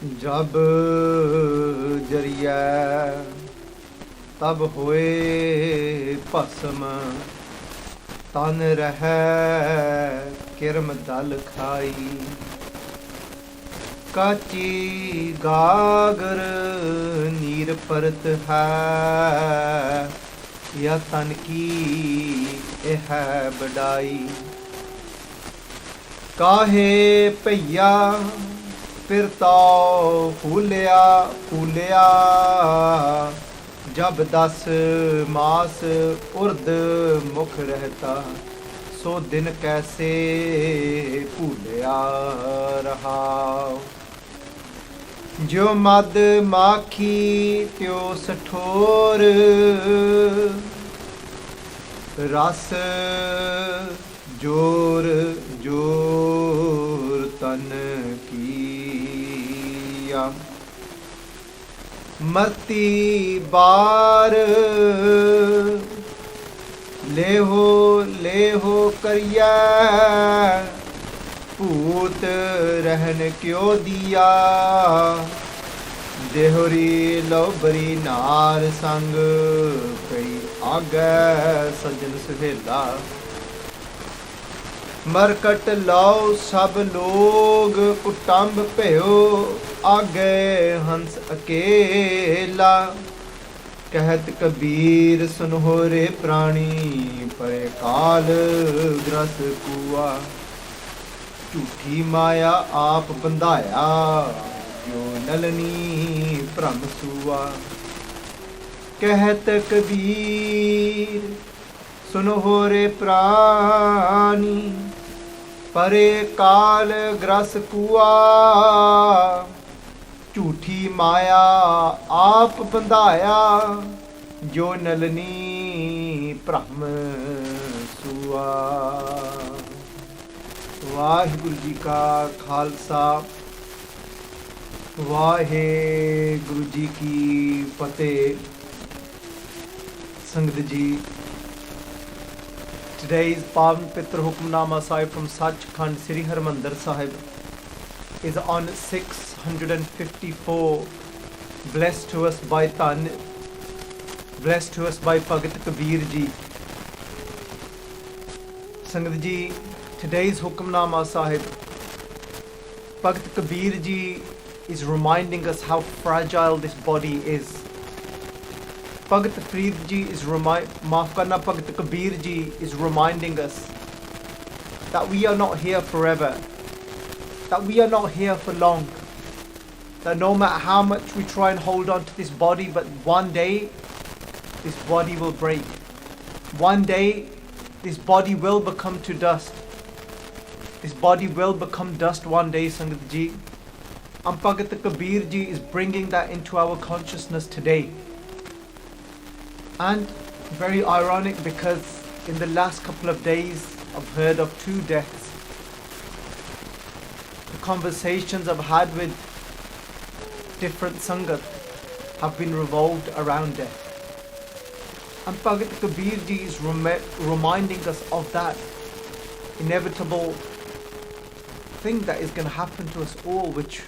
जब जरिया तब होए भस्म तन रह किरम दल खाई काची गागर नीर परत है या तन की यह बड़ाई काहे भैया फिर तो फूलिया फूलिया जब 10 मास उर्द मुख रहता सो दिन कैसे भूलिया रहा जो मद माखी त्यो सठोर रस जोर जोर तन किया मरती बार ले हो करिया भूत रहन क्यों दिया देहरी लोबरी नार संग कई आगे सजन सहेला मरकट लाओ सब लोग कुटुंब भयो आगे हंस अकेला कहत कबीर सुनो रे प्राणी परे काल ग्रस कुआ झूठी माया आप बंधाया जो नलनी भ्रम सुआ कहत कबीर सुनो रे प्राणी परे काल ग्रस कुआ झूठी माया आप बंधाया जो नलनी भ्रम सुआ। वाहिगुरु जी का खालसा वाहिगुरु जी की फतेह। संगत जी, today's Pavan Pitra Hukamnama Sahib from Sachkhand Sri Harmandir Sahib is on 654, blessed to us by Bhagat Kabir ji. Sangat ji, today's Hukamnama Sahib, Bhagat Kabir ji is reminding us how fragile this body is. Bhagat Kabir ji is Bhagat Kabir ji is reminding us that we are not here forever, that we are not here for long, that no matter how much we try and hold on to this body, but one day this body will break. One day this body will become to dust. This body will become dust one day, Sangat ji. And Bhagat Kabir ji is bringing that into our consciousness today. And very ironic, because in the last couple of days I've heard of 2 deaths. The conversations I've had with different Sangat have been revolved around death. And Bhagat Kabir ji is reminding us of that inevitable thing that is going to happen to us all, which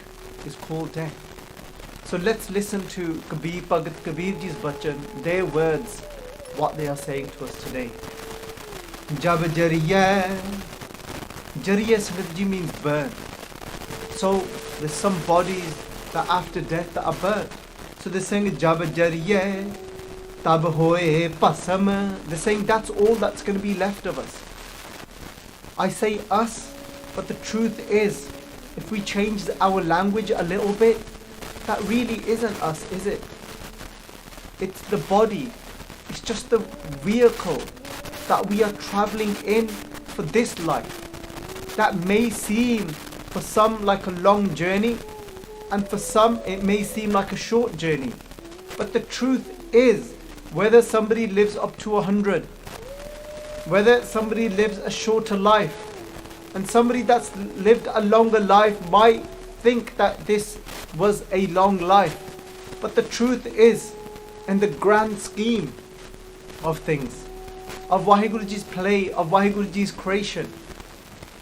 is called death. So let's listen to Bhagat Kabir ji's bachan, their words, what they are saying to us today. Jab jariya Sangat ji means burn. So there's some bodies that after death that are burnt. So they're saying Jab jariya tab hoye pasam. They're saying that's all that's going to be left of us. I say us, but the truth is, if we change our language a little bit, that really isn't us, is it? It's the body. It's just the vehicle that we are traveling in for this life. That may seem for some like a long journey, and for some it may seem like a short journey. But the truth is, whether somebody lives up to 100, whether somebody lives a shorter life, and somebody that's lived a longer life might think that this was a long life. But the truth is, in the grand scheme of things, of Vaheguru Ji's play, of Vaheguru Ji's creation,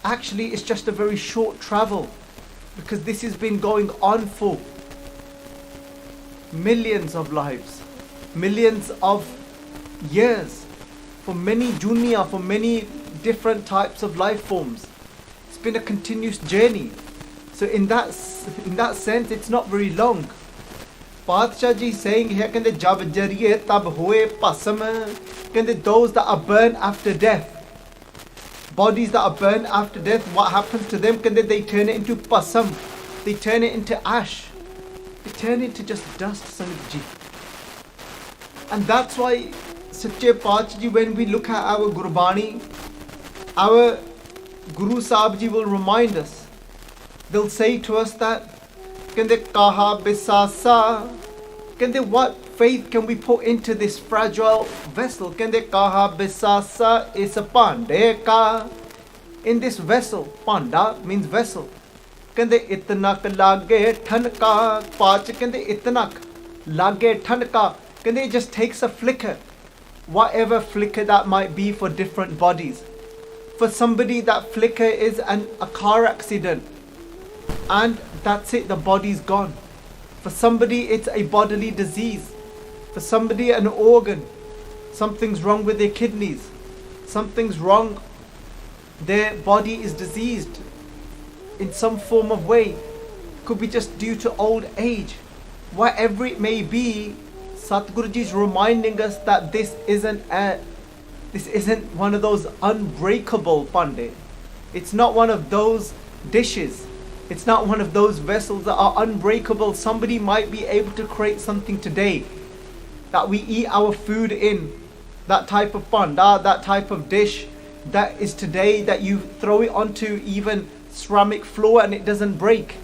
actually it's just a very short travel Because this has been going on for millions of lives, millions of years, for many dunya, for many different types of life forms. It's been a continuous journey. So in that sense, it's not very long. Padshah ji saying here, kende jab jariye tab hoye pasam, kende those that are burned after death, bodies that are burned after death, what happens to them? Kende they turn it into pasam, they turn it into ash, they turn it into just dust, Sangat ji. And that's why Sache Padshah ji, when we look at our Gurbani, our Guru Sahib ji will remind us. They'll say to us that, Kende kaha bisasa, Kende what faith can we put into this fragile vessel? Kende kaha bisasa is a pande ka. In this vessel, panda means vessel. Kende itnak lage thanka, pach kende itnak lage thanka. Kende it just takes a flicker, whatever flicker that might be for different bodies. For somebody, that flicker is a car accident, and that's it, the body's gone. For somebody, it's a bodily disease. For somebody, an organ. Something's wrong with their kidneys. Something's wrong. Their body is diseased in some form of way. Could be just due to old age. Whatever it may be, Satguru Ji is reminding us that this isn't one of those unbreakable pande. It's not one of those dishes. It's not one of those vessels that are unbreakable. Somebody might be able to create something today that we eat our food in, that type of panda, that type of dish that is today, that you throw it onto even ceramic floor and it doesn't break.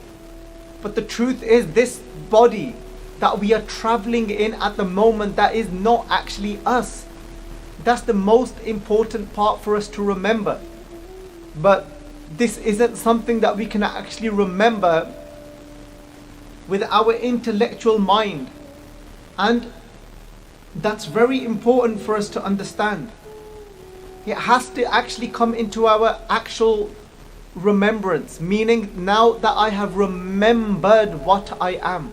But the truth is, this body that we are traveling in at the moment, that is not actually us. That's the most important part for us to remember. But this isn't something that we can actually remember with our intellectual mind. And that's very important for us to understand. It has to actually come into our actual remembrance, meaning now that I have remembered what I am.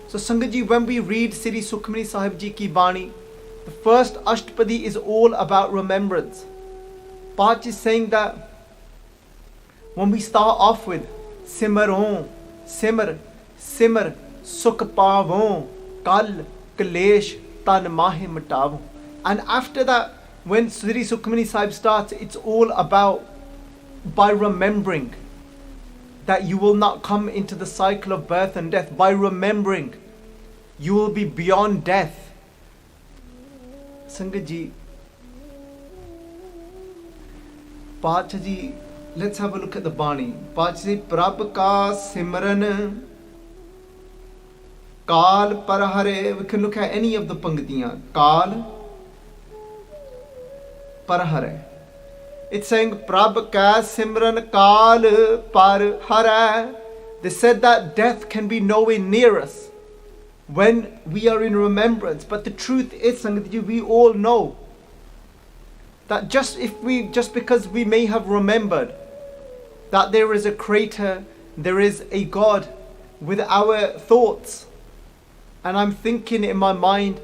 So Sangat Ji, when we read Sri Sukhmani Sahib Ji ki Bani, the first Ashtapadi is all about remembrance. Pach is saying that when we start off with Simaron, Simar, Simar, Sukh Pavon, Kal, Kalesh, Tan Mahe Matavon. And after that, when Sri Sukhmani Sahib starts, it's all about by remembering that you will not come into the cycle of birth and death. By remembering, you will be beyond death. Sangat Ji, Padshah Ji, let's have a look at the Bani. Padshah Ji, Prabh ka Simran Kaal Parahare. We can look at any of the Pangtiyan. Kaal Parahare. It's saying Prabh ka Simran Kaal Parahare. They said that death can be nowhere near us when we are in remembrance. But the truth is, Sangat Ji, we all know that just because we may have remembered that there is a creator, there is a God with our thoughts, and I'm thinking in my mind,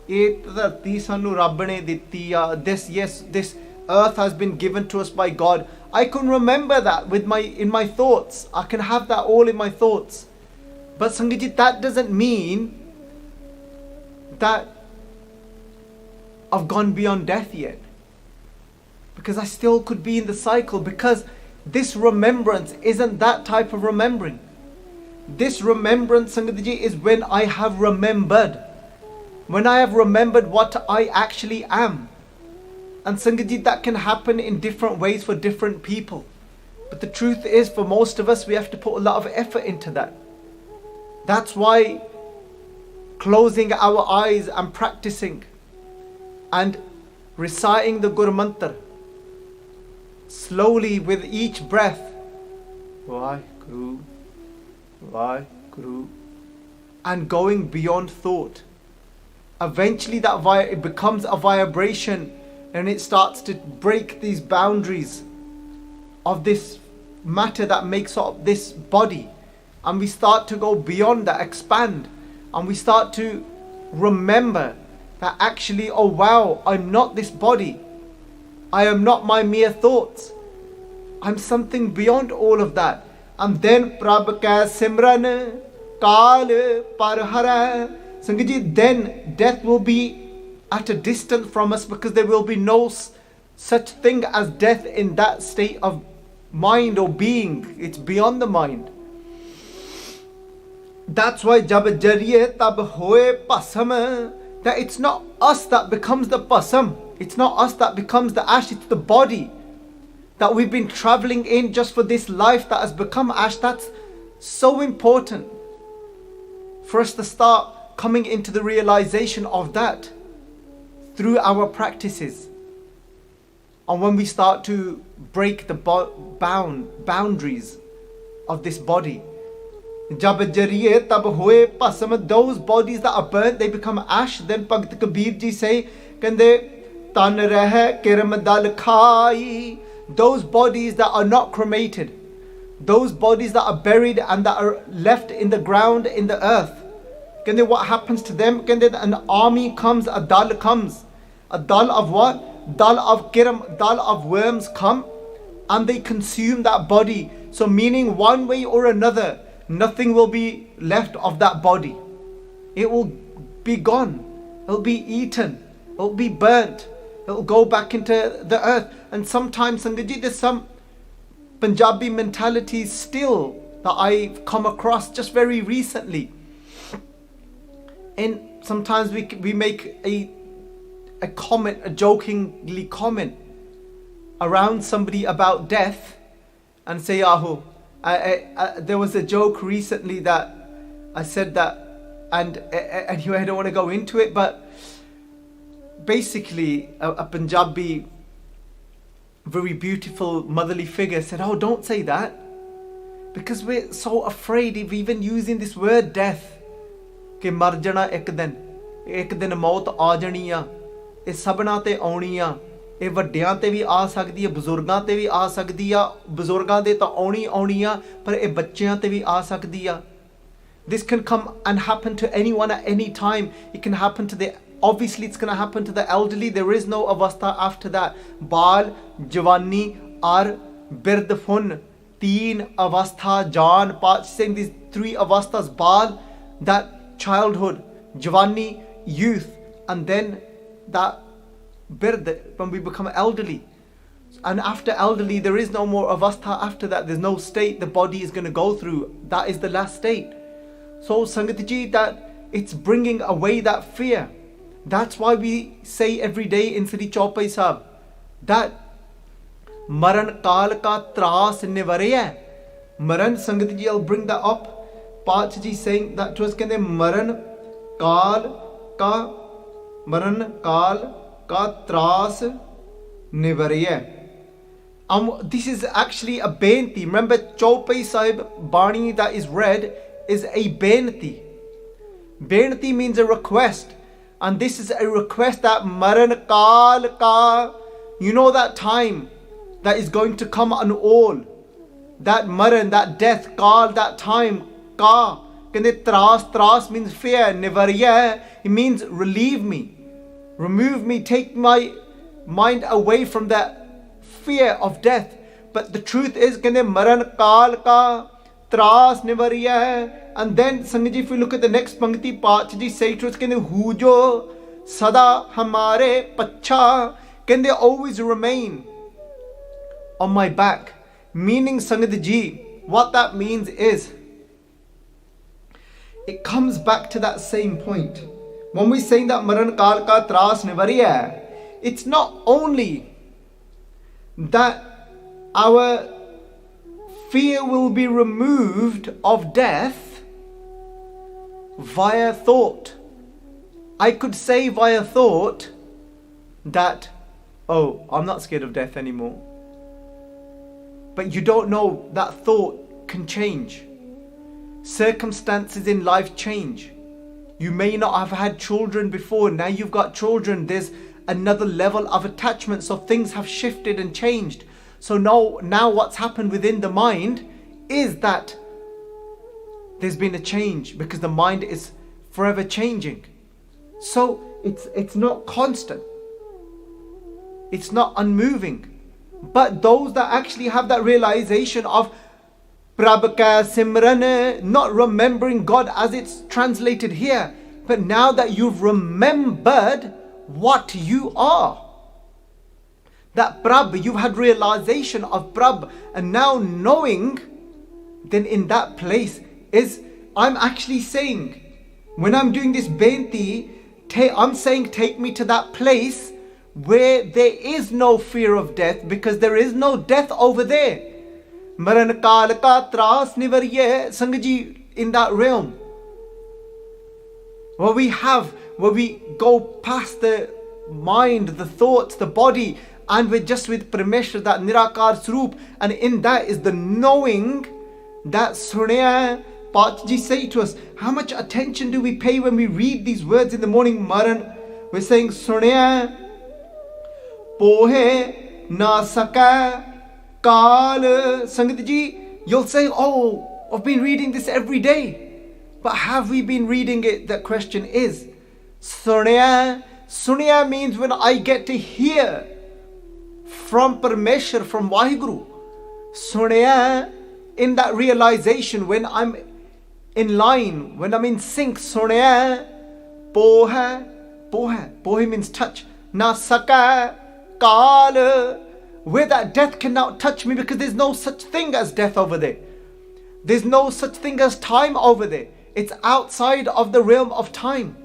this earth has been given to us by God. I can remember that in my thoughts. I can have that all in my thoughts. But Sangat Ji, that doesn't mean that I've gone beyond death yet. Because I still could be in the cycle, because this remembrance isn't that type of remembering. This remembrance, Sangat Ji, is when I have remembered. When I have remembered what I actually am. And Sangat Ji, that can happen in different ways for different people. But the truth is, for most of us, we have to put a lot of effort into that. That's why closing our eyes and practicing and reciting the Guru Mantra slowly with each breath, Vaheguru, Vaheguru, and going beyond thought. Eventually it becomes a vibration, and it starts to break these boundaries of this matter that makes up this body, and we start to go beyond that, expand, and we start to remember that actually, oh wow, I'm not this body, I am not my mere thoughts, I'm something beyond all of that. And then Prabh ka simran kaal par hara. Sangaji, then death will be at a distance from us, because there will be no such thing as death in that state of mind or being. It's beyond the mind. That's why jab jariye tab hoye pasam, that it's not us that becomes the pasam, it's not us that becomes the ash, it's the body that we've been traveling in just for this life that has become ash. That's so important for us to start coming into the realization of that through our practices. And when we start to break the boundaries of this body, jab jariye tab hoye pasam, those bodies that are burnt, they become ash. Then Bhagt Kabir ji say, kande tan reh kirm dal khai, those bodies that are not cremated, those bodies that are buried and that are left in the ground, in the earth, kande what happens to them? Kande an army comes, a dal comes, a dal of what? Dal of kirm, dal of worms come, and they consume that body. So meaning, one way or another, nothing will be left of that body. It will be gone, it'll be eaten, it'll be burnt, it'll go back into the earth. And sometimes, Sangaji, there's some Punjabi mentalities still that I've come across just very recently. And sometimes we make a comment, a jokingly comment around somebody about death, and say, Aho. There was a joke recently that I said that, and anyway, I don't want to go into it, but basically a Punjabi, very beautiful motherly figure said, oh, don't say that, because we're so afraid of even using this word death. Ke mar jana ek din maut aa jani a, ਇਹ ਸਭਨਾਂ ਤੇ ਆਉਣੀ ਆ, ਇਹ ਵੱਡਿਆਂ ਤੇ ਵੀ ਆ ਸਕਦੀ ਹੈ, ਬਜ਼ੁਰਗਾਂ ਤੇ ਵੀ ਆ ਸਕਦੀ ਆ, ਬਜ਼ੁਰਗਾਂ ਦੇ ਤਾਂ ਆਉਣੀ ਆ, ਪਰ ਇਹ ਬੱਚਿਆਂ ਤੇ ਵੀ ਆ ਸਕਦੀ ਆ. This can come and happen to anyone at any time. It can happen to obviously it's going to happen to the elderly. There is no avastha after that. Baal, Javani, Ar, Birdfun, Teen, Avastha, Jan, Pat, saying these three avasthas. Baal, that childhood, Javani, youth, and then that bird, when we become elderly. And after elderly, there is no more avastha after that. There's no state the body is going to go through. That is the last state. So Sangatji, that it's bringing away that fear. That's why we say every day in Sri Chaupai Sahib that Maran Kal ka tras nivarya. Maran, Sangatji, I'll bring that up. Pachaji saying that to us, kende Maran Kal ka tras nivarya. This is actually a benti. Remember, Chaupai Sahib Bani that is read is a benti. Benti means a request. And this is a request that Maran Kal ka, you know that time that is going to come on all. That Maran, that death, Kal, that time, Ka. Kende tras means fear, Nivarya, it means relieve me, remove me, take my mind away from that fear of death. But the truth is, kende Maran Kal ka tras nivarya. And then Sangaji, if we look at the next Pangti, Pachaji say to us, kende Hujo sada hamare pacha, can they always remain on my back? Meaning, Sangatji, what that means is, it comes back to that same point. When we're saying that Maran Kal ka tras nivarya, it's not only that our fear will be removed of death via thought. I could say via thought that, oh, I'm not scared of death anymore. But you don't know that thought can change. Circumstances in life change. You may not have had children before, now you've got children. There's another level of attachment, so things have shifted and changed. So now what's happened within the mind is that there's been a change, because the mind is forever changing. So it's not constant. It's not unmoving. But those that actually have that realization of Prabh ka Simran, not remembering God as it's translated here, but now that you've remembered what you are, that Prabh, you've had realization of Prabh, and now knowing, then in that place is, I'm actually saying, when I'm doing this benti, I'm saying take me to that place where there is no fear of death, because there is no death over there. Maran kaal ka tras nivarye, Sanghaji, in that realm where we go past the mind, the thoughts, the body, and we're just with Parameshwar, that Nirakar Swarup, and in that is the knowing that Sunaya. Paatji say to us, how much attention do we pay when we read these words in the morning? Maran, we're saying Sunaya Pohe na saka kal. Sangat ji, you'll say, oh, I've been reading this every day. But have we been reading it? The question is, Sunaya means when I get to hear from Parameshwar, from Vaheguru. Sunaya, in that realization, when I'm in line, when I'm in sync. Sunaya Pohe means touch. Na saka kal, where that death cannot touch me, because there's no such thing as death over there. There's no such thing as time over there. It's outside of the realm of time.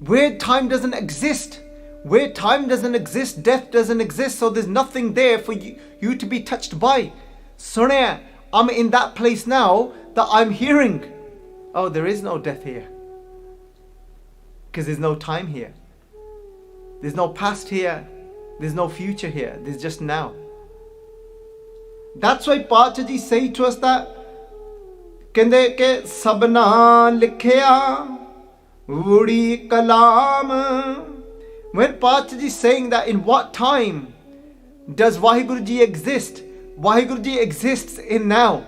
Where time doesn't exist, death doesn't exist, so there's nothing there for you to be touched by. Sunaya, I'm in that place now that I'm hearing, oh, there is no death here, because there's no time here. There's no past here. There's no future here. There's just now. That's why Pachaji say to us that Kende ke sabna likhya Udi kalam. When Pachaji is saying that, in what time does Vaheguruji exist? Vaheguruji exists in now.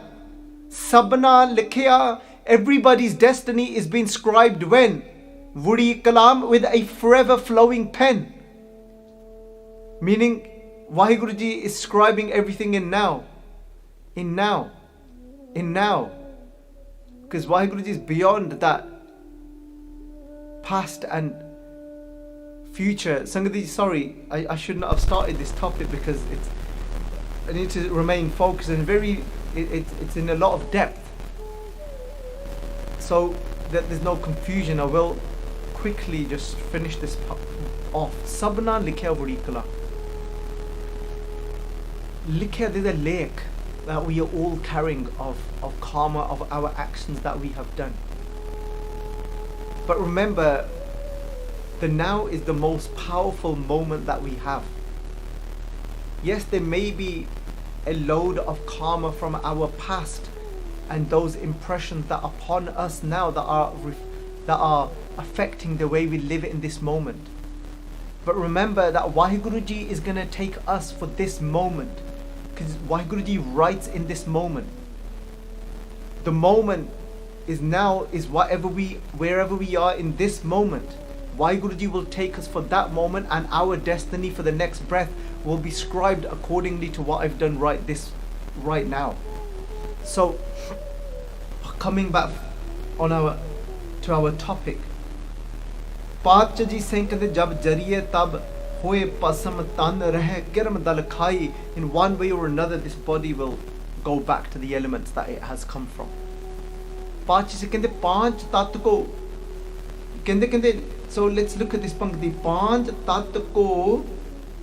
Sabna likhya, everybody's destiny is being scribed when? Udi kalam, with a forever flowing pen. Meaning Vaheguruji is scribing everything in now. In now. Because Vaheguruji is beyond that past and future. Sanghaji, sorry, I should not have started this topic, because I need to remain focused and it's in a lot of depth, so that there's no confusion. I will quickly just finish this off. Sabna likhya varikala. Likhya, there's a lake that we are all carrying of karma, of our actions that we have done. But remember, the now is the most powerful moment that we have. Yes, there may be a load of karma from our past and those impressions that are upon us now that are affecting the way we live in this moment. But remember that Vaheguruji is going to take us for this moment, because Vaheguruji writes in this moment. The moment is now, is wherever we are in this moment. Vaheguruji will take us for that moment, and our destiny for the next breath will be scribed accordingly to what I've done right now. So, coming back to our topic, Pachaji saying that jab jariye tab hoye pasam tan rahe girm dal khai, in one way or another this body will go back to the elements that it has come from. Pachaji se kende panch tat ko kende, so let's look at this pankti. Panch tat ko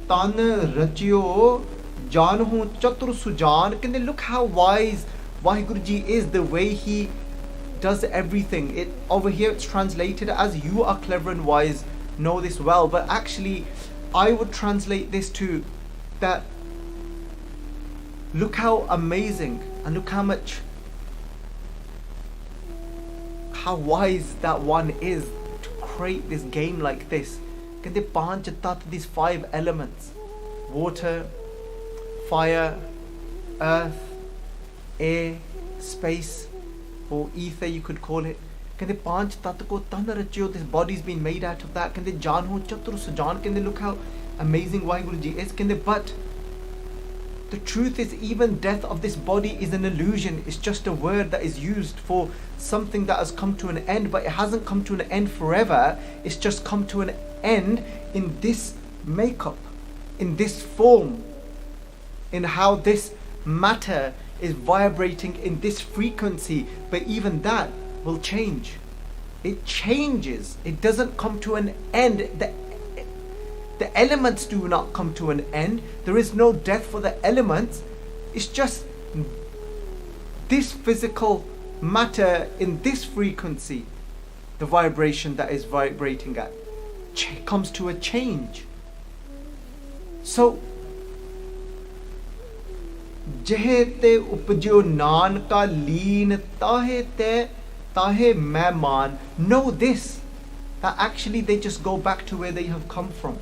tan rachyo janhu chatur sujan. Kende, look how wise Vaheguruji is, the way he does everything. It over here it's translated as you are clever and wise, know this well, but actually I would translate this to that look how amazing and look how wise that one is to create this game like this. These 5 elements: water, fire, earth, air, space, or ether you could call it. Kende panch tat ko tan rachyo, this body's been made out of that. Kende jaan ho chatur sujan, kende look how amazing Vaheguru Ji is. Kende but the truth is, even death of this body is an illusion. It's just a word that is used for something that has come to an end, but it hasn't come to an end forever. It's just come to an end in this makeup, in this form, in how this matter is vibrating in this frequency. But even that will change. It changes. It doesn't come to an end. The elements do not come to an end. There is no death for the elements. It's just this physical matter in this frequency, the vibration that is vibrating at, comes to a change. So, Jehe te upjo naan ka leen tahe te tahe mehman. Know this, that actually they just go back to where they have come from.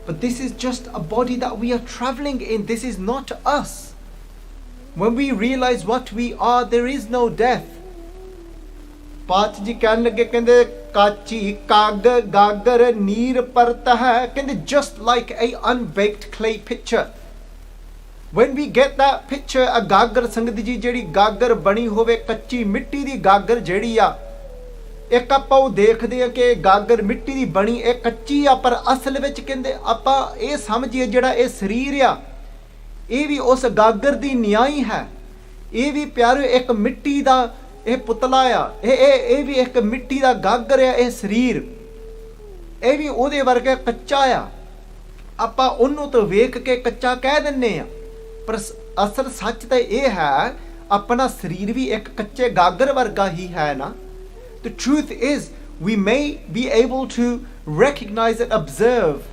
But this is just a body that we are traveling in. This is not us. When we realize what we are, there is no death. Paat ji kehn lage kende kachi gagar neer parta hai. Kende just like a unbaked clay pitcher. When we get that picture, a gagar sangat ji jehdi gagar bani hove kachi mitti di gagar jehdi a, ਇੱਕ ਆਪਾਂ ਉਹ ਦੇਖਦੇ ਆ ਕਿ ਗਾਗਰ ਮਿੱਟੀ ਦੀ ਬਣੀ ਇਹ ਕੱਚੀ ਆ, ਪਰ ਅਸਲ ਵਿੱਚ ਕਹਿੰਦੇ ਆਪਾਂ ਇਹ ਸਮਝੀਏ ਜਿਹੜਾ ਇਹ ਸਰੀਰ ਆ ਇਹ ਵੀ ਉਸ ਗਾਗਰ ਦੀ ਨਿਆਈ ਹੈ। ਇਹ ਵੀ ਪਿਆਰੇ ਇੱਕ ਮਿੱਟੀ ਦਾ ਇਹ ਪੁਤਲਾ ਆ, ਇਹ ਵੀ ਇੱਕ ਮਿੱਟੀ ਦਾ ਗਾਗਰ ਆ। ਇਹ ਸਰੀਰ ਇਹ ਵੀ ਉਹਦੇ ਵਰਗਾ ਕੱਚਾ ਆ। ਆਪਾਂ ਉਹਨੂੰ ਤਾਂ ਵੇਖ ਕੇ ਕੱਚਾ ਕਹਿ ਦਿੰਨੇ ਆ, ਪਰ ਅਸਲ ਸੱਚ ਤਾਂ ਇਹ ਹੈ ਆਪਣਾ ਸਰੀਰ ਵੀ ਇੱਕ ਕੱਚੇ ਗਾਗਰ ਵਰਗਾ ਹੀ ਹੈ ਨਾ। The truth is, we may be able to recognize and observe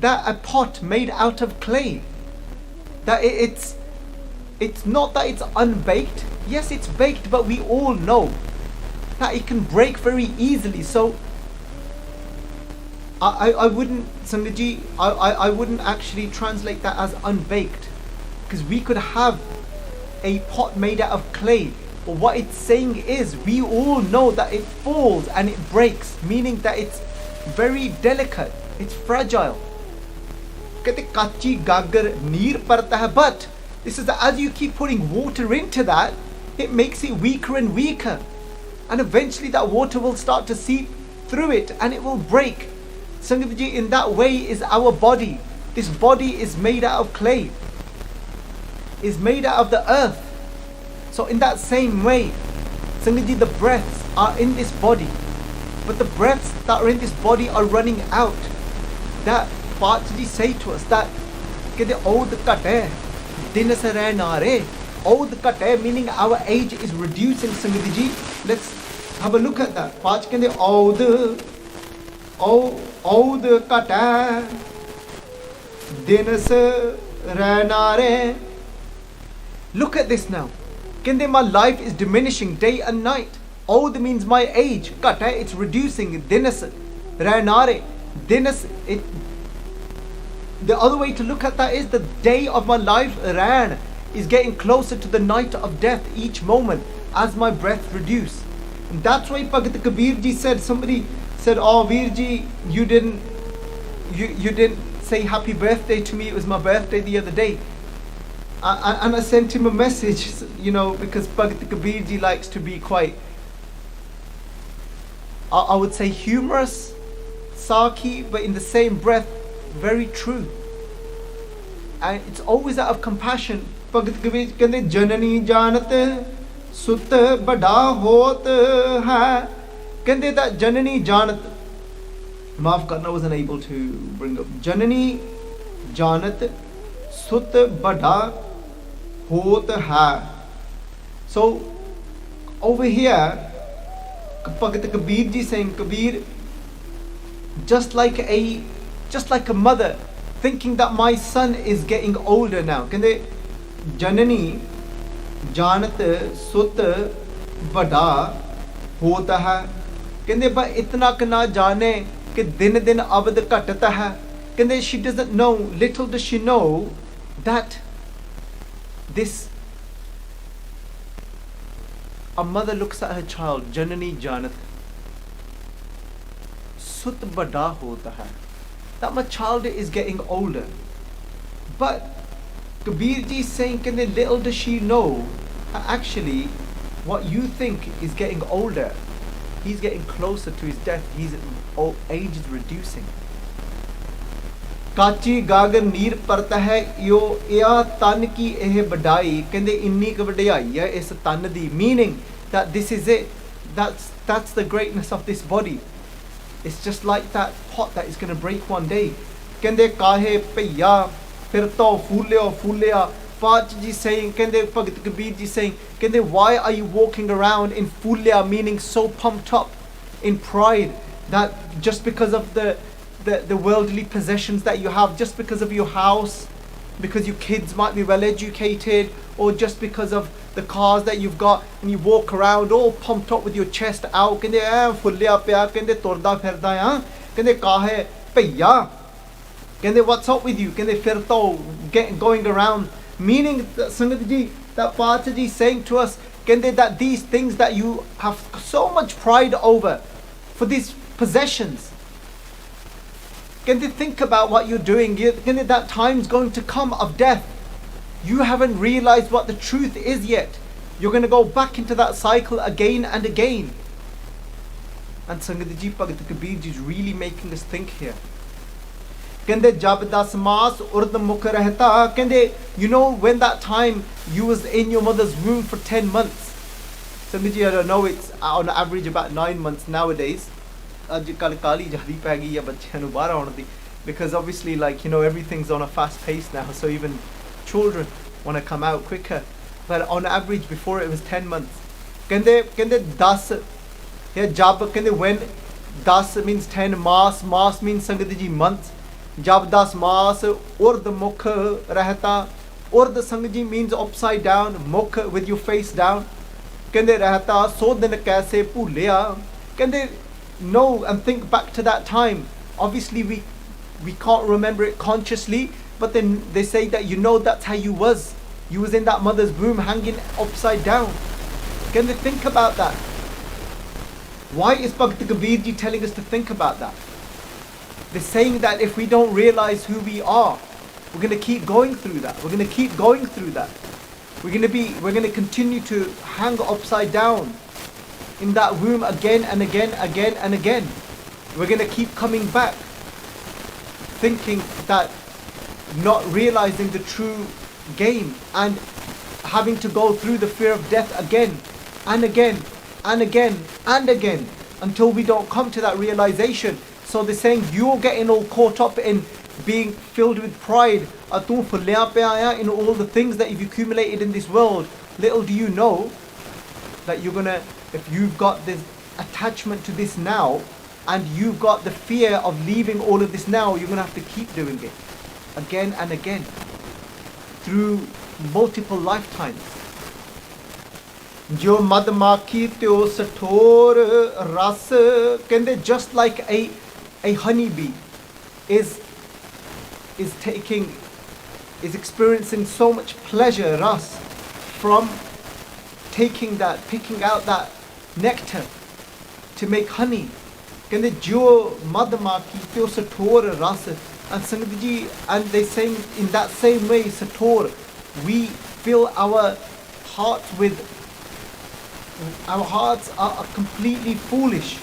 that a pot made out of clay, that it's not that it's unbaked. Yes, it's baked, but we all know that it can break very easily. So I wouldn't, Sangaji, I wouldn't actually translate that as unbaked, because we could have a pot made out of clay. But what it's saying is, we all know that it falls and it breaks, meaning that it's very delicate, it's fragile. But this is that as you keep putting water into that, it makes it weaker and weaker. And eventually that water will start to seep through it and it will break. Sangatji, in that way is our body. This body is made out of clay, is made out of the earth. So in that same way, Sangatji, the breaths are in this body, but the breaths that are in this body are running out. That Paatji say to us that kede oud kate din se rehnare, oud kate, meaning our age is reducing. Sangatji, let's have a look at that. Paach kende oud kate din se rehnare. Look at this now. Kende, my life is diminishing day and night. Oud means my age. Kata, it's reducing. Dinas, ranare. Dinas, the other way to look at that is the day of my life, ran, is getting closer to the night of death each moment as my breath reduce. And that's why Bhagat Kabir ji said, somebody said, oh Veerji, you didn't say happy birthday to me. It was my birthday the other day. And I sent him a message, you know, because Bhagat Kabir ji likes to be quite, I would say, humorous, sarky, but in the same breath, very true. And it's always out of compassion. Bhagat Kabir kehande janani janat sut bada hot hai. Kehande that janani janat, maaf karna, I wasn't able to bring up. Janani janat sut bada hot hai. So over here Bhagat Kabir ji saying, Kabir, just like a mother thinking that my son is getting older now. Kende janani janat sut bada hota hai. Kende ba itna ka na jane ke din din abad ghatata hai. Kende she doesn't know, little does she know that this, a mother looks at her child, Janani Janat, Sut Bada Hota Hai. That my child is getting older. But Kabir ji is saying, can they, little does she know, actually, what you think is getting older, he's getting closer to his death. His old age is reducing. काची गागर नीर परता है यो या तन की एह बड़ाई कहंदे इन्नी क वडियाई है इस तन दी, meaning that this is it, that's the greatness of this body. It's just like that pot that is going to break one day. कहंदे काहे भैया फिर तो फूलिया Pach ji saying, कहंदे Bhagat Kabir ji saying, कहंदे why are you walking around in fulya, meaning so pumped up in pride that just because of the worldly possessions that you have, just because of your house, because your kids might be well educated, or just because of the cars that you've got, and you walk around all pumped up with your chest out, कहंदे फुल्लिया पिया, कहंदे तुरदा फिरदा है, कहंदे काहे भैया, कहंदे what's up with you, कहंदे फिर तो going around, meaning that Sangat ji, that Pacha ji saying to us, कहंदे that these things that you have so much pride over, for these possessions, can they think about what you're doing? Can they, that time's going to come of death. You haven't realized what the truth is yet. You're going to go back into that cycle again and again. And Sangat ji, Bhagat Kabir ji is really making us think here. Kende jab das maas urd mukh rehta. Kende, you know when that time you was in your mother's womb for 10 months. Sangat ji, I don't know, it's on average about 9 months nowadays. Because obviously, like, you know, everything's on a fast pace now, so even children want to come out quicker. But on average, before it was 10 months. Kende das, yeah, jab, kende when das means 10, maas means Sangat ji months. Jab das maas urd mukh rehta. Urd Sangat ji means upside down, mukh with your face down. Kende rehta so din kaise bhulya. Kende know and think back to that time. Obviously we can't remember it consciously, but then they say that, you know, that's how you was in that mother's womb hanging upside down. Can they think about that? Why is Bhagat Kabir ji telling us to think about that? They're saying that if we don't realize who we are, we're going to keep going through that. We're going to keep going through that. We're going to continue to hang upside down in that womb again and again. We're going to keep coming back, thinking that, not realizing the true game, and having to go through the fear of death again and again until we don't come to that realization. So they're saying you're getting all caught up in being filled with pride in all the things that you've accumulated in this world. Little do you know that you're gonna, if you've got this attachment to this now, and you've got the fear of leaving all of this now, you're gonna have to keep doing it again and again through multiple lifetimes. Jo madmakhi tyo sathor ras, kende just like a honeybee is experiencing so much pleasure, ras, from picking out that nectar to make honey. Kende jo madmakhi tyo sathor ras. And Sangat ji, and they saying in that same way, sathor, we fill our hearts are completely foolish.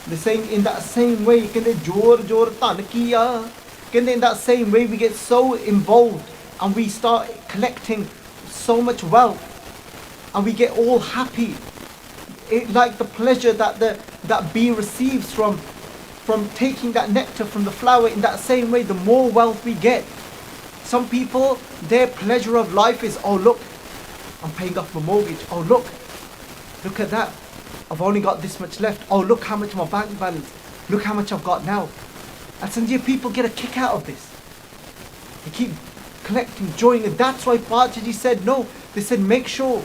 They're saying in that same way, kende jor tan kiya. Kende in that same way we get so involved and we start collecting so much wealth and we get all happy. It, like the pleasure that bee receives from taking that nectar from the flower, in that same way, the more wealth we get. Some people, their pleasure of life is, oh look, I'm paying off my mortgage. Oh look at that. I've only got this much left. Oh look how much my bank balance. Look how much I've got now. And some people get a kick out of this. They keep collecting, enjoying it. That's why Pachaji said no. They said make sure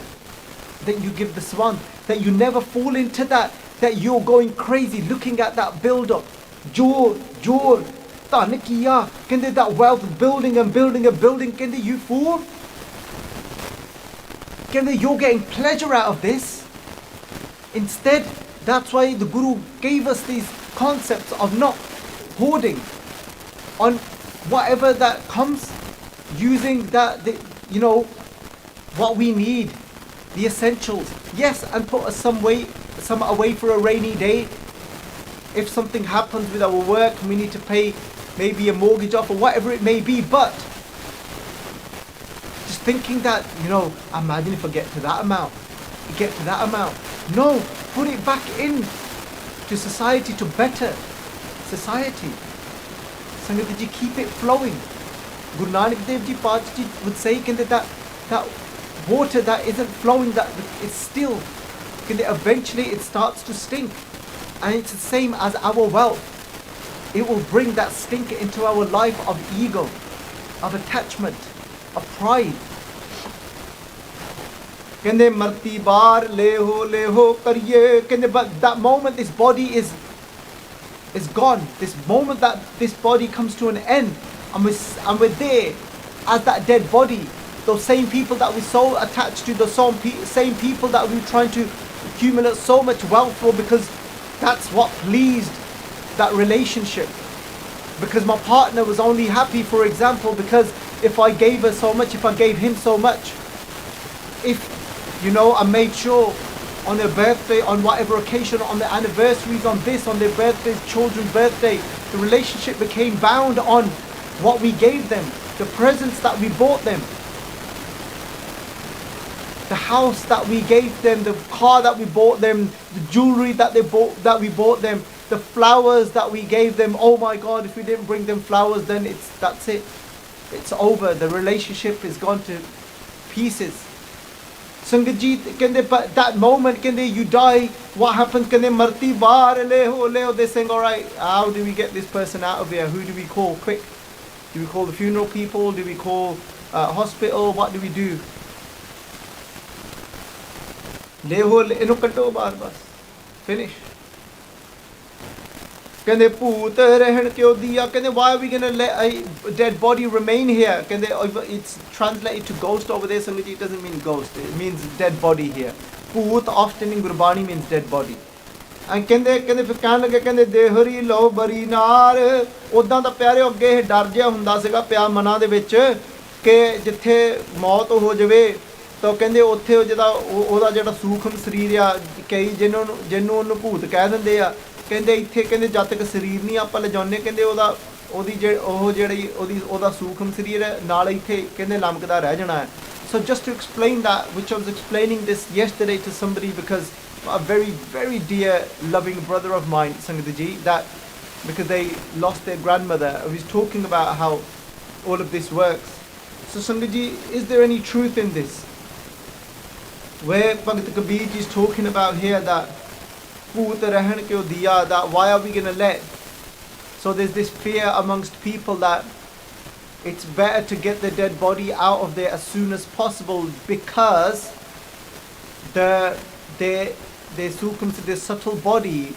that you give the swan, that you never fall into that you're going crazy looking at that build up. Jor, tan kiya. Kende that wealth building, kende you fool. you're getting pleasure out of this. Instead, that's why the Guru gave us these concepts of not hoarding on whatever that comes, using that, what we need, the essentials. Yes, and put some away for a rainy day. If something happens with our work and we need to pay maybe a mortgage off or whatever it may be, but just thinking that, imagine if I get to that amount. No, put it back in to society, to better society. Sangat ji, keep it flowing. Guru Nanak Dev Ji Pacha Ji would say that water that isn't flowing, that it's still, eventually it starts to stink. And it's the same as our wealth. It will bring that stink into our life of ego, of attachment, of pride. Marti bar leho kariye. But that moment this body is gone. This moment that this body comes to an end, and we're there as that dead body. Those same people that we're so attached to, those same people that we're trying to accumulate so much wealth for, because that's what pleased that relationship. Because my partner was only happy, for example, because if I gave her so much, if I gave him so much, if, I made sure on their birthday, on whatever occasion, on their anniversaries, on this, on their birthdays, children's birthday, the relationship became bound on what we gave them, the presents that we bought them, the house that we gave them, the car that we bought them, the jewelry that we bought them, the flowers that we gave them. Oh my God, if we didn't bring them flowers, then that's it. It's over. The relationship is gone to pieces. Sangat, but that moment, you die, what happens? Marti bar leho. They're saying, alright, how do we get this person out of here? Who do we call? Quick. Do we call the funeral people? Do we call hospital? What do we do? Leho inu katto bar bas. Finish. Poot rehan kyo diya. Why are we going to let a dead body remain here? It's translated to ghost over there. Sangat, it doesn't mean ghost. It means dead body here. Poot often in Gurbani means dead body. And dehari lo bari nar. Odan da pyare agge dar jiha hunda siga pya mana de vich ke jithe maut ho jave तो कहंदे उत्थे ओदा जेड़ा सूखम शरीर आ कई जिन्हों ओनू भूत कह दिंदे आ कहंदे इत्थे कहंदे जद तक शरीर नहीं आपां लिजाउने कहंदे ओदा सूखम शरीर है नाल इत्थे कहंदे लमकदा रह जाना है. So just to explain that, which I was explaining this yesterday to somebody, because a very, very dear loving brother of mine, Sangat Ji, that because they lost their grandmother, I was talking about how all of this works. So Sangat Ji, is there any truth in this? Where Bhakt Kabir Ji is talking about here that Poot rehan kyo diya, that why are we going to let? So there's this fear amongst people that it's better to get the dead body out of there as soon as possible, because the subtle body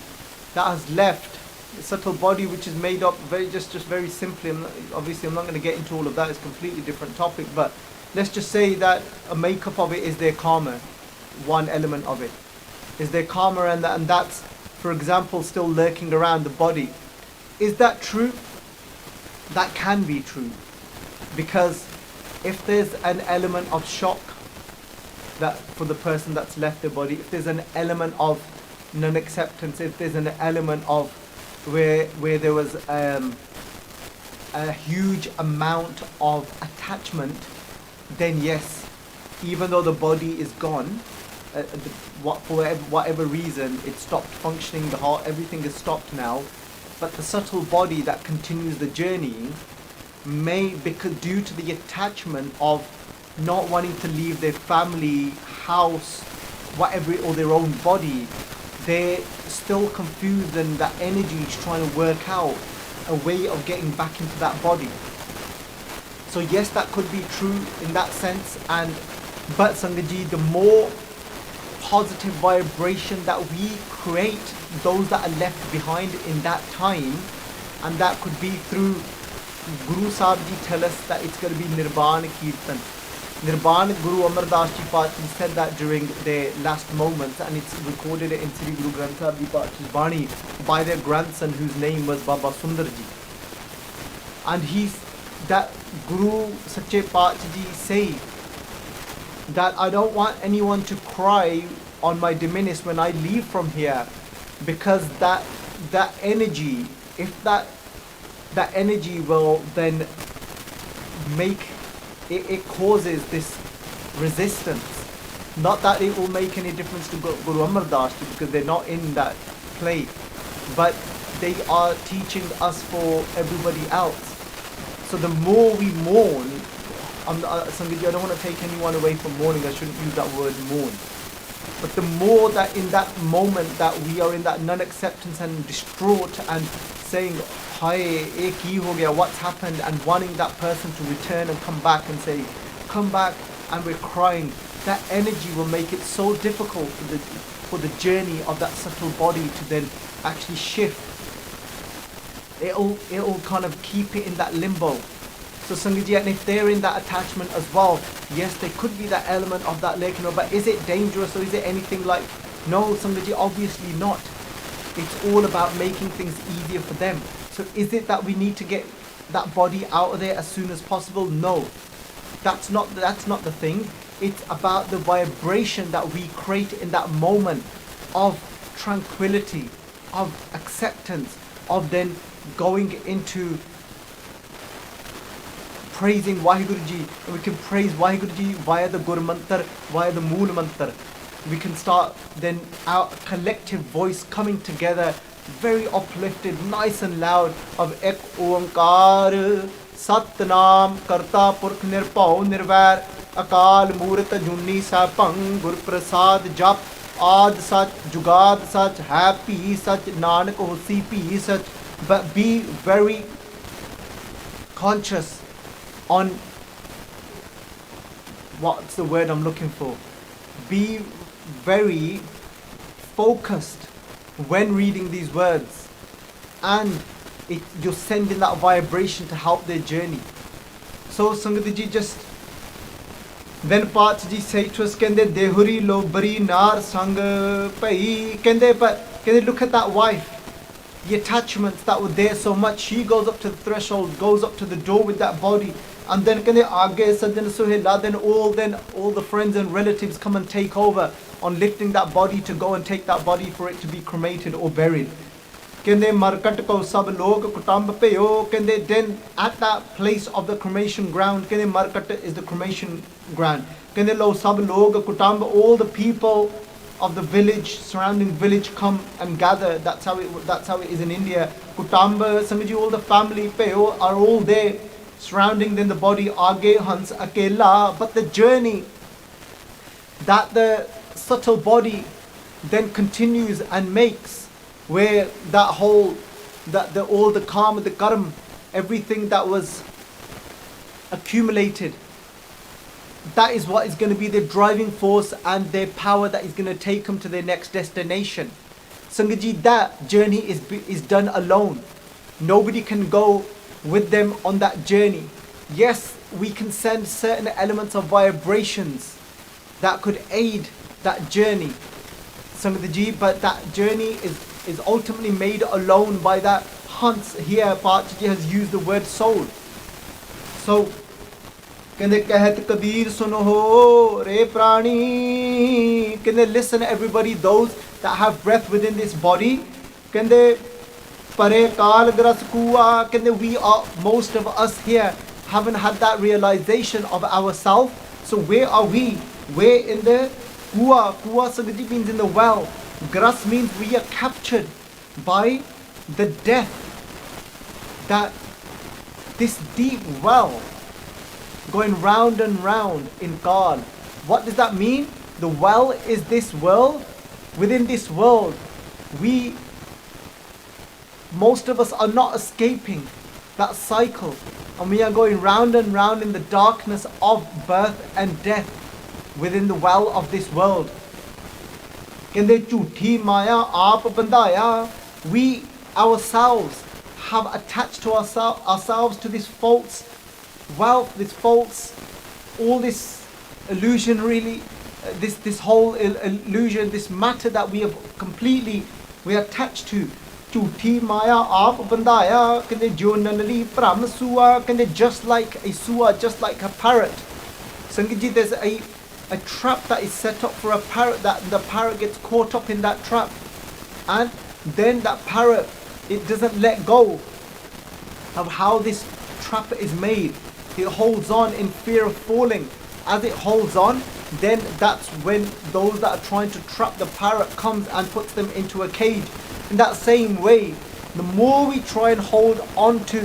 that has left, the subtle body which is made up just very simply, obviously I'm not going to get into all of that, it's a completely different topic, but let's just say that a makeup of it is their karma. One element of it is their karma, and that's, for example, still lurking around the body. Is that true? That can be true, because if there's an element of shock that for the person that's left their body, if there's an element of non-acceptance, if there's an element of where there was a huge amount of attachment, then yes, even though the body is gone, for whatever reason it stopped functioning, the heart, everything is stopped now, but the subtle body that continues the journey may, because due to the attachment of not wanting to leave their family, house, whatever, or their own body, they're still confused, and that energy is trying to work out a way of getting back into that body. So yes, that could be true in that sense, but Sangat Ji, the more positive vibration that we create, those that are left behind in that time, and that could be through Guru Sahib Ji tell us that it's going to be Nirbana Kirtan. Nirban Guru Amar Das Ji Pachi said that during their last moments, and it's recorded in Sri Guru Granth Sahib Ji Pachi's Bani by their grandson, whose name was Baba Sundar Ji. And that Guru Sache Pachi Ji say that I don't want anyone to cry on my diminished when I leave from here, because that energy, if that energy will then make it causes this resistance. Not that it will make any difference to Guru Amar Das Ji, because they're not in that play, but they are teaching us for everybody else. So the more we mourn, Sangaji, I don't want to take anyone away from mourning, I shouldn't use that word mourn. But the more that in that moment that we are in that non-acceptance and distraught and saying, Hai, ek hi ho gaya, what's happened, and wanting that person to return and come back and say, come back, and we're crying, that energy will make it so difficult for the journey of that subtle body to then actually shift. It'll kind of keep it in that limbo. So Sangaji, and if they're in that attachment as well, yes, there could be that element of that lekino, but is it dangerous or is it anything like, no Sangaji, obviously not. It's all about making things easier for them. So is it that we need to get that body out of there as soon as possible? No, that's not the thing. It's about the vibration that we create in that moment of tranquility, of acceptance, of then going into praising Waheguru Ji. And we can praise Waheguru Ji via the Gur Mantar, via the Mool Mantar. We can start then our collective voice coming together, very uplifted, nice and loud, of Ek Oankar Satnam Karta Purkh Nirpau Nirvair Akal Murat Junni Sapang Gur Prasad Jap Ad Sach Jugad Sach Happy Sach Nanak Hosi Pi Sach. But be very conscious on what's the word I'm looking for. Be very focused when reading these words, and you're sending that vibration to help their journey. So Sangatji, just then Paatji say to us, Kende Dehuri lo bari nar sang pai, Kende look at that wife, the attachments that were there so much. She goes up to the threshold, goes up to the door with that body, and then Kende aage sajjan suhela, then all the friends and relatives come and take over on lifting that body to go and take that body for it to be cremated or buried. Kende markat ko sab log kutamb peyo, Kende then at that place of the cremation ground, Kende markat is the cremation ground. Kende lo sab log kutamb, all the people of the village, surrounding village come and gather. That's how it is in India. Kutamba, Sangaji, all the family peyo are all there, surrounding then the body. Aage hans akela, but the journey that the subtle body then continues and makes, where all the karma, the karma, everything that was accumulated, that is what is going to be their driving force and their power that is going to take them to their next destination. Sangaji, that journey is done alone. Nobody can go with them on that journey. Yes, we can send certain elements of vibrations that could aid that journey, Sangaji, but that journey is ultimately made alone by that. Hence here Paatji has used the word soul. So Kende kahat kabir suno ho re prani, Kende listen everybody, those that have breath within this body. Kende pare kal gras kuwa, Kende we are, most of us here haven't had that realization of ourselves. So where are we? We're in the kuwa. Kuwa Sangaji means in the well. Gras means we are captured by the death, that this deep well going round and round in God. What does that mean? The well is this world. Within this world, most of us are not escaping that cycle, and we are going round and round in the darkness of birth and death within the well of this world. Kende jhuthi maya aap bandaya, we ourselves have attached to ourselves to this false wealth, this false, all this illusion really, this whole illusion, this matter that we have completely, we are attached to. Jhuthi maya aap bandaya, kende jo nanali pram sua, kende just like a sua, just like a parrot. Sangat ji, there's a trap that is set up for a parrot, that the parrot gets caught up in that trap, and then that parrot, it doesn't let go of how this trap is made. It holds on in fear of falling. As it holds on, then that's when those that are trying to trap the parrot comes and puts them into a cage. In that same way, the more we try and hold on to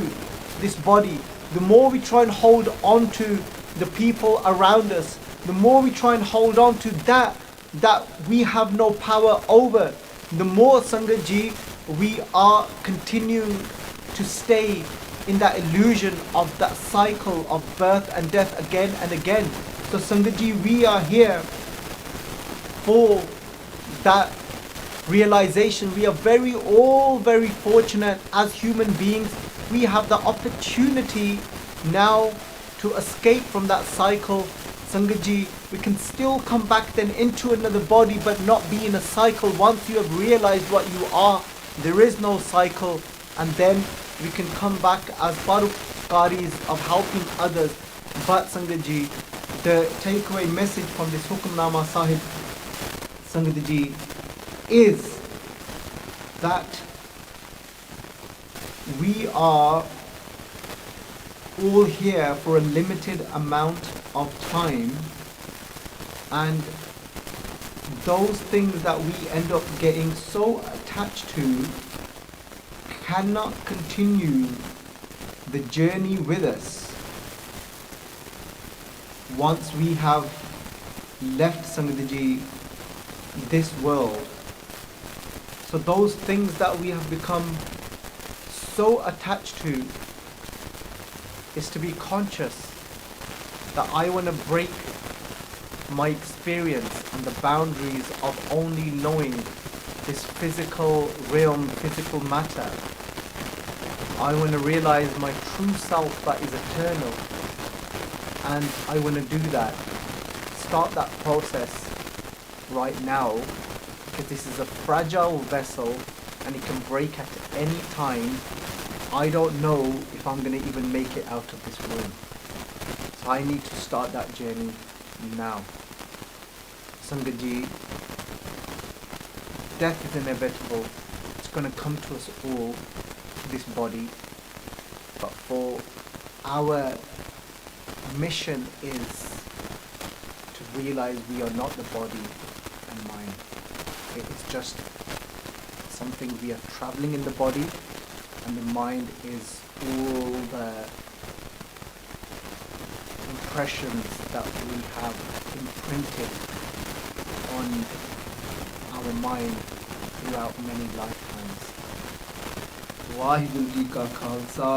this body, the more we try and hold on to the people around us, the more we try and hold on to that we have no power over, the more, Sangat Ji, we are continuing to stay in that illusion of that cycle of birth and death again and again. So Sangat Ji, we are here for that realization. We are all very fortunate as human beings. We have the opportunity now to escape from that cycle. Sangat Ji, we can still come back then into another body, but not be in a cycle. Once you have realized what you are, there is no cycle, and then we can come back as parukaris of helping others. But Sangat Ji, the takeaway message from this Hukamnama Sahib, Sangat Ji, is that we are all here for a limited amount of time, and those things that we end up getting so attached to cannot continue the journey with us once we have left, Sangat Ji, this world. So those things that we have become so attached to is to be conscious that I want to break my experience and the boundaries of only knowing this physical realm, physical matter. I want to realize my true self that is eternal, and I want to do that. Start that process right now, because this is a fragile vessel and it can break at any time. I don't know if I'm going to even make it out of this room. So I need to start that journey now. Sangat Ji, death is inevitable. It's going to come to us all, this body. But for our mission is to realize we are not the body and mind. It's just something we are traveling in the body, and the mind is all the impressions that we have imprinted on our mind throughout many lifetimes. Waheguru ji ਕਾ ਖਾਲਸਾ